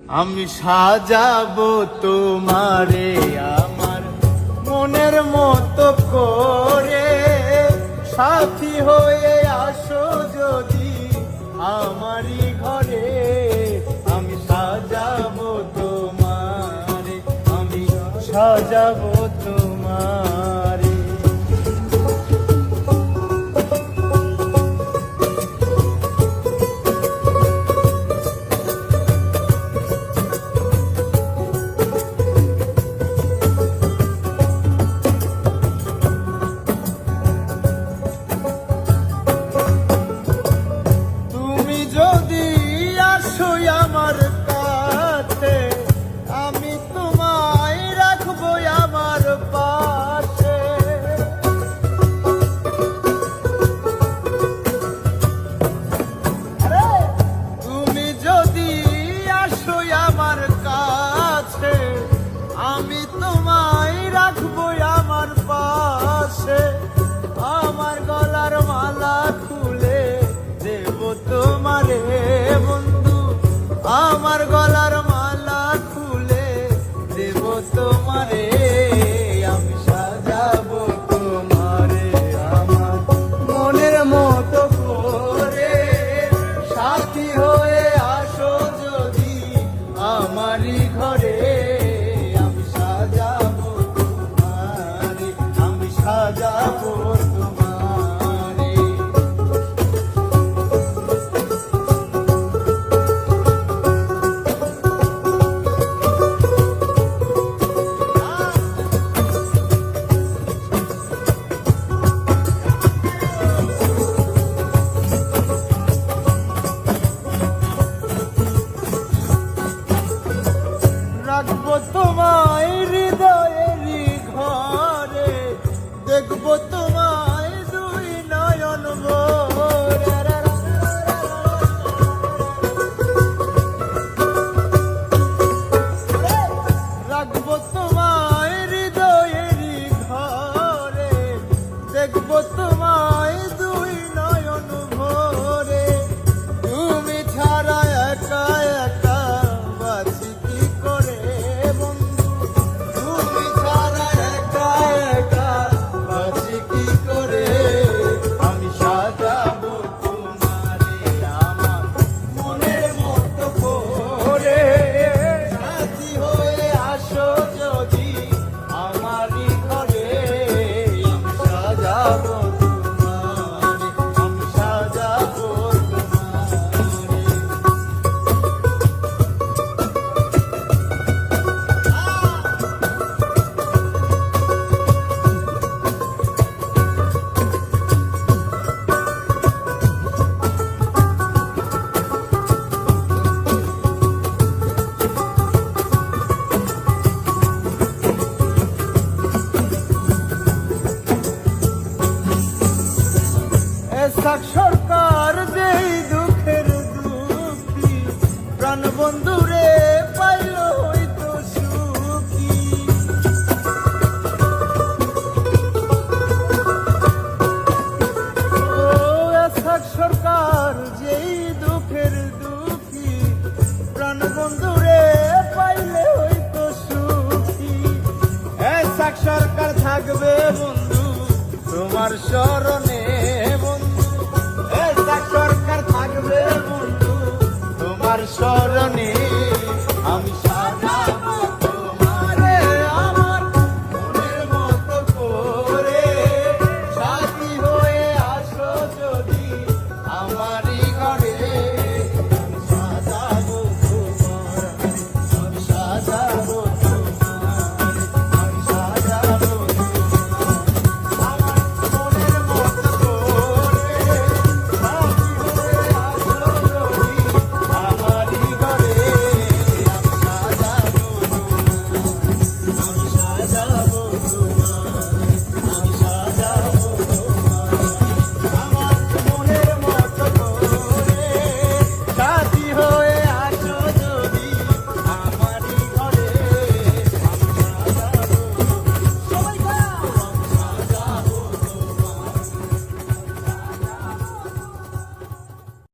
আমি সাজাবো তোমারে আমার মনের মতো করে, সাথী হয়ে আসো যদি আমারই ঘরে। আমি সাজাবো তোমারে, আমি সাজাবো তোমারে। আমার কাছে আমি তোমায় রাখবো আমার পাশে। তুমি যদি আসো আমার কাছে আমি তোমায় রাখবো আমার পাশে। আমার গলার মালা খুলে দেব তোমারে বন্ধু, আমার গলার মালা খুলে দেব তোমারে। আমি সাজাবো তোমারে আমার মনের মতো করে, সাথী হয়ে আসো যদি আমারই ঘরে। আমি সাজাবো তোমারে, আমি সাজাবো তোমারে। রাখবো তোমায় হৃদয়েরই ঘরে, দেখবো তোমায় দুই নয়ন ভরে। রাখবো তোমায় হৃদয়েরই ঘরে, দেখবো তোমায় দুই নয়ন ভরে। তুমি ছাড়া একা একা বাঁচি কি করে বন্ধু, তুমি ছাড়া একা একা বাঁচি কি করে। আমি সাজাবো তোমারে আমার মনের মতো করে, সাথী হয়ে আসো যদি আমারই ঘরে। আমি সাজাবো তোমারে, আমি সাজাবো তোমারে। এসাক সরকার যেই দুঃখের দুঃখী, প্রাণ বন্ধুরে পাইল হইতো সুখী। ও এসাক সরকার যেই দুঃখের দুঃখী, প্রাণ বন্ধুরে পাইলে হইতো সুখী। এসাক সরকার থাকবে বন্ধু তোমার স্মরণে বন্ধু, এসাক সরকার থাকবে বন্ধু তোমার স্মরণে।